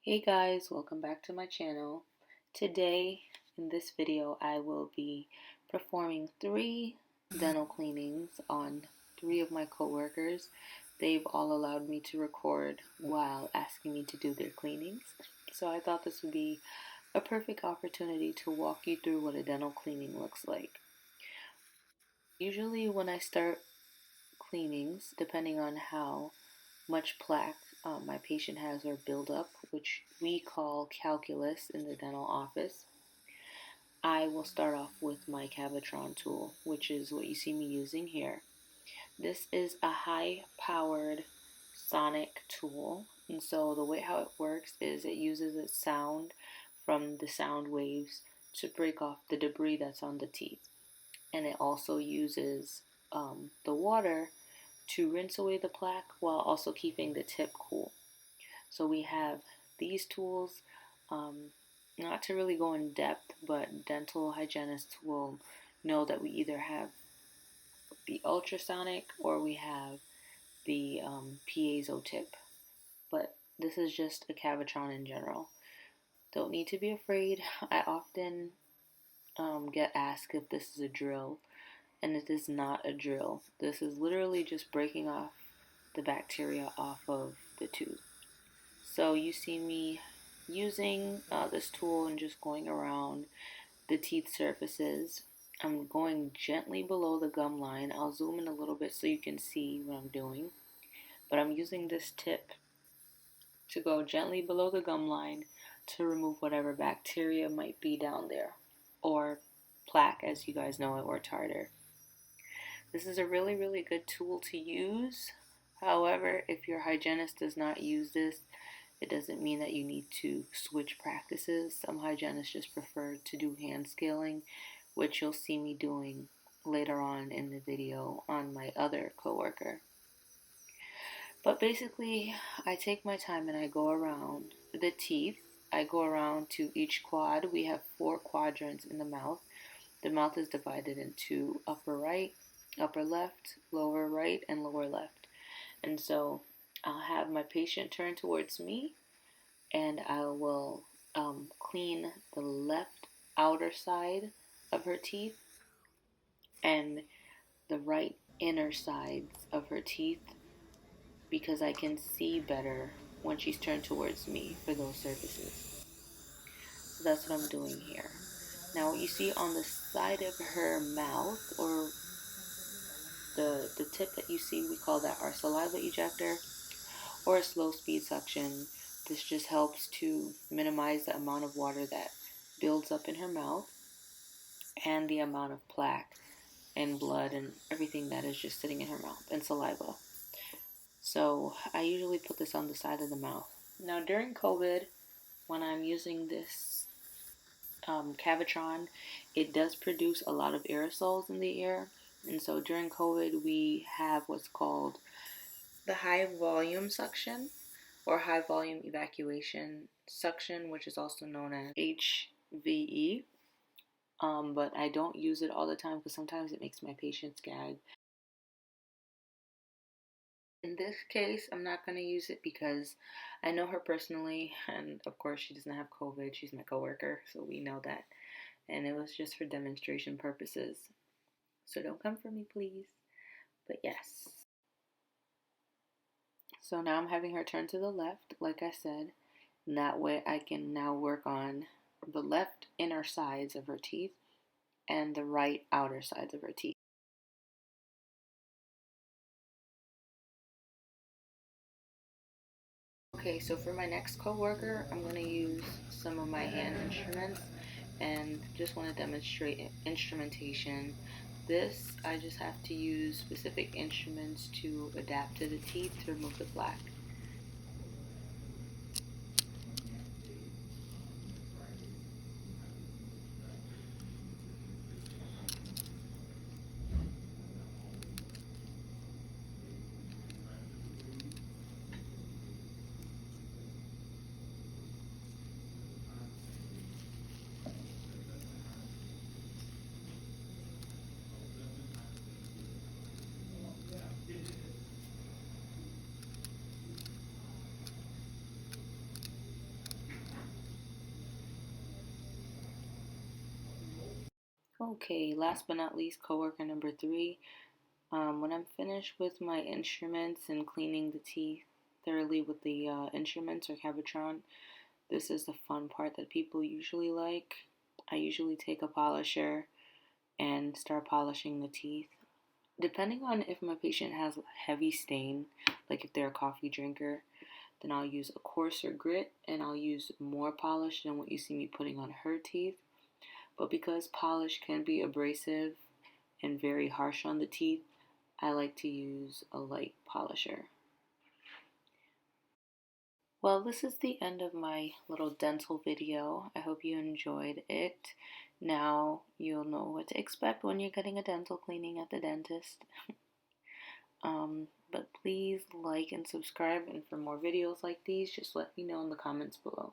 Hey guys, welcome back to my channel. Today in this video I will be performing 3 dental cleanings on 3 of my coworkers. They've all allowed me to record while asking me to do their cleanings. So I thought this would be a perfect opportunity to walk you through what a dental cleaning looks like. Usually when I start cleanings, depending on how much plaque my patient has or buildup, which we call calculus in the dental office, I will start off with my Cavitron tool, which is what you see me using here. This is a high-powered sonic tool, and so the way how it works is it uses its sound from the sound waves to break off the debris that's on the teeth, and it also uses the water to rinse away the plaque while also keeping the tip cool. So we have these tools, not to really go in depth, but dental hygienists will know that we either have the ultrasonic or we have the piezo tip. But this is just a Cavitron in general. Don't need to be afraid. I often get asked if this is a drill, and it is not a drill. This is literally just breaking off the bacteria off of the tooth. So you see me using this tool and just going around the teeth surfaces. I'm going gently below the gum line. I'll zoom in a little bit so you can see what I'm doing. But I'm using this tip to go gently below the gum line to remove whatever bacteria might be down there, or plaque as you guys know it, or tartar. This is a really, really good tool to use. However, if your hygienist does not use this, it doesn't mean that you need to switch practices. Some hygienists just prefer to do hand scaling, which you'll see me doing later on in the video on my other coworker. But basically, I take my time and I go around the teeth. I go around to each quad. We have 4 quadrants in the mouth. The mouth is divided into upper right, upper left, lower right, and lower left. And so I'll have my patient turn towards me, and I will clean the left outer side of her teeth and the right inner sides of her teeth, because I can see better when she's turned towards me for those surfaces. So that's what I'm doing here. Now what you see on the side of her mouth, or the tip that you see, we call that our saliva ejector or a slow speed suction. This just helps to minimize the amount of water that builds up in her mouth and the amount of plaque and blood and everything that is just sitting in her mouth and saliva. So I usually put this on the side of the mouth. Now during COVID, when I'm using this Cavitron, it does produce a lot of aerosols in the air. And so during COVID, we have what's called the high volume suction or high volume evacuation suction, which is also known as HVE. But I don't use it all the time because sometimes it makes my patients gag. In this case, I'm not going to use it because I know her personally, and of course she doesn't have COVID. She's my coworker, so we know that. And it was just for demonstration purposes. So don't come for me, please. But yes. So now I'm having her turn to the left, like I said. And that way I can now work on the left inner sides of her teeth and the right outer sides of her teeth. Okay, so for my next coworker, I'm going to use some of my hand instruments and just want to demonstrate instrumentation. This, I just have to use specific instruments to adapt to the teeth to remove the plaque. Okay, last but not least, coworker number 3. When I'm finished with my instruments and cleaning the teeth thoroughly with the instruments or Cavitron, this is the fun part that people usually like. I usually take a polisher and start polishing the teeth. Depending on if my patient has heavy stain, like if they're a coffee drinker, then I'll use a coarser grit and I'll use more polish than what you see me putting on her teeth. But because polish can be abrasive and very harsh on the teeth, I like to use a light polisher. Well, this is the end of my little dental video. I hope you enjoyed it. Now you'll know what to expect when you're getting a dental cleaning at the dentist. But please like and subscribe, and for more videos like these, just let me know in the comments below.